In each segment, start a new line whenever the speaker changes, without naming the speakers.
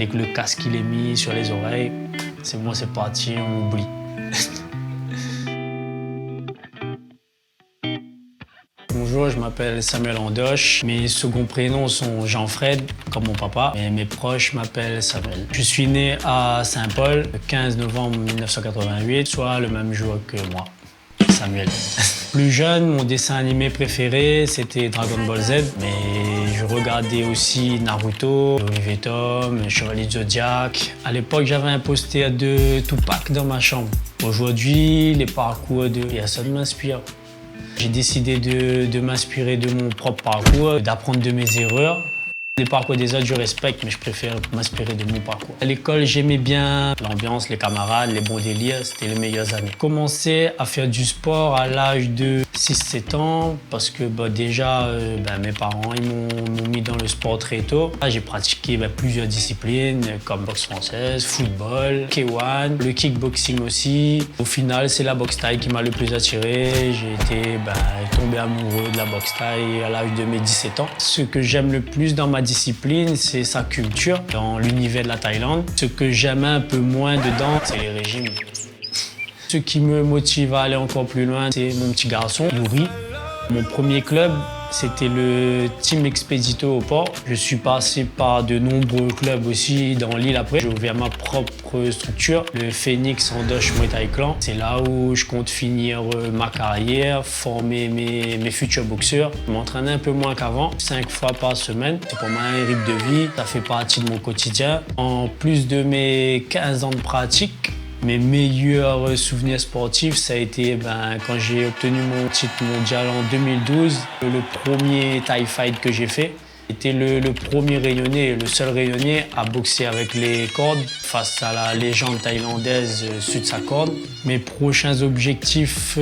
Dès que le casque il est mis sur les oreilles, c'est bon, c'est parti, on oublie. Bonjour, je m'appelle Samuel Andoche. Mes seconds prénoms sont Jean-Fred, comme mon papa, et mes proches m'appellent Samuel. Je suis né à Saint-Paul le 15 novembre 1988, soit le même jour que moi, Samuel. Plus jeune, mon dessin animé préféré, c'était Dragon Ball Z, mais je regardais aussi Naruto, Olivier Tom, Chevalier Zodiac. À l'époque, j'avais un poster de Tupac dans ma chambre. Aujourd'hui, les parcours de personne m'inspirent. J'ai décidé de m'inspirer de mon propre parcours, d'apprendre de mes erreurs. Les parcours des autres, je respecte, mais je préfère m'inspirer de mon parcours. À l'école, j'aimais bien l'ambiance, les camarades, les bons délires, c'était les meilleures années. J'ai commencé à faire du sport à l'âge de 6-7 ans parce que déjà, mes parents ils m'ont mis dans le sport très tôt. J'ai pratiqué plusieurs disciplines comme boxe française, football, K1, le kickboxing aussi. Au final, c'est la boxe thaï qui m'a le plus attiré. J'ai été tombé amoureux de la boxe thaï à l'âge de mes 17 ans. Ce que j'aime le plus dans ma discipline, c'est sa culture dans l'univers de la Thaïlande. Ce que j'aime un peu moins dedans, c'est les régimes. Ce qui me motive à aller encore plus loin, c'est mon petit garçon, Yuri. Mon premier club, c'était le Team Expedito au port. Je suis passé par de nombreux clubs aussi dans l'île après. J'ai ouvert ma propre structure, le Phoenix Andoche Muay Thai Clan. C'est là où je compte finir ma carrière, former mes futurs boxeurs. Je m'entraîne un peu moins qu'avant, 5 fois par semaine. C'est pour moi un rythme de vie, ça fait partie de mon quotidien. En plus de mes 15 ans de pratique, mes meilleurs souvenirs sportifs, ça a été quand j'ai obtenu mon titre mondial en 2012. Le premier Thai fight que j'ai fait. C'était le premier rayonné, le seul rayonné à boxer avec les cordes face à la légende thaïlandaise Sud Sakon. Mes prochains objectifs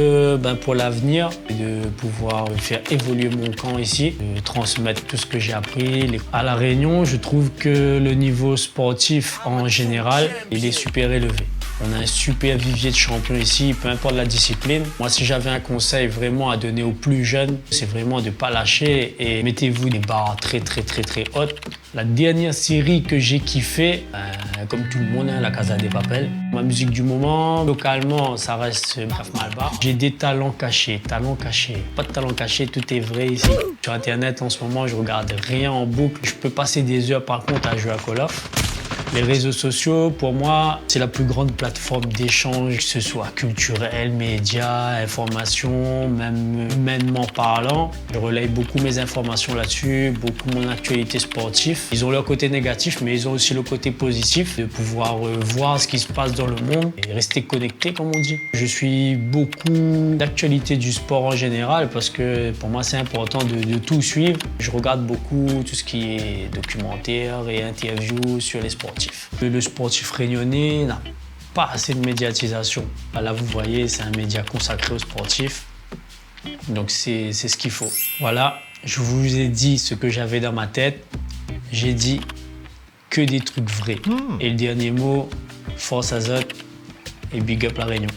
pour l'avenir, de pouvoir faire évoluer mon camp ici, de transmettre tout ce que j'ai appris. À La Réunion, je trouve que le niveau sportif en général, il est super élevé. On a un super vivier de champions ici, peu importe la discipline. Moi, si j'avais un conseil vraiment à donner aux plus jeunes, c'est vraiment de ne pas lâcher et mettez-vous des barres très hautes. La dernière série que j'ai kiffé, comme tout le monde, la Casa de Papel. Ma musique du moment, localement, ça reste Bref Malbar. J'ai des talents cachés. Pas de talents cachés, tout est vrai ici. Sur Internet, en ce moment, je regarde rien en boucle. Je peux passer des heures, par contre, à jouer à Call of. Les réseaux sociaux, pour moi, c'est la plus grande plateforme d'échange, que ce soit culturel, médias, information, même humainement parlant. Je relaye beaucoup mes informations là-dessus, beaucoup mon actualité sportive. Ils ont leur côté négatif, mais ils ont aussi le côté positif de pouvoir voir ce qui se passe dans le monde et rester connecté, comme on dit. Je suis beaucoup d'actualité du sport en général parce que pour moi, c'est important de tout suivre. Je regarde beaucoup tout ce qui est documentaire et interviews sur les sportifs. Le sportif réunionnais n'a pas assez de médiatisation. Là, vous voyez, c'est un média consacré aux sportifs. Donc, c'est ce qu'il faut. Voilà, je vous ai dit ce que j'avais dans ma tête. J'ai dit que des trucs vrais. Et le dernier mot, force à Zot et big up La Réunion.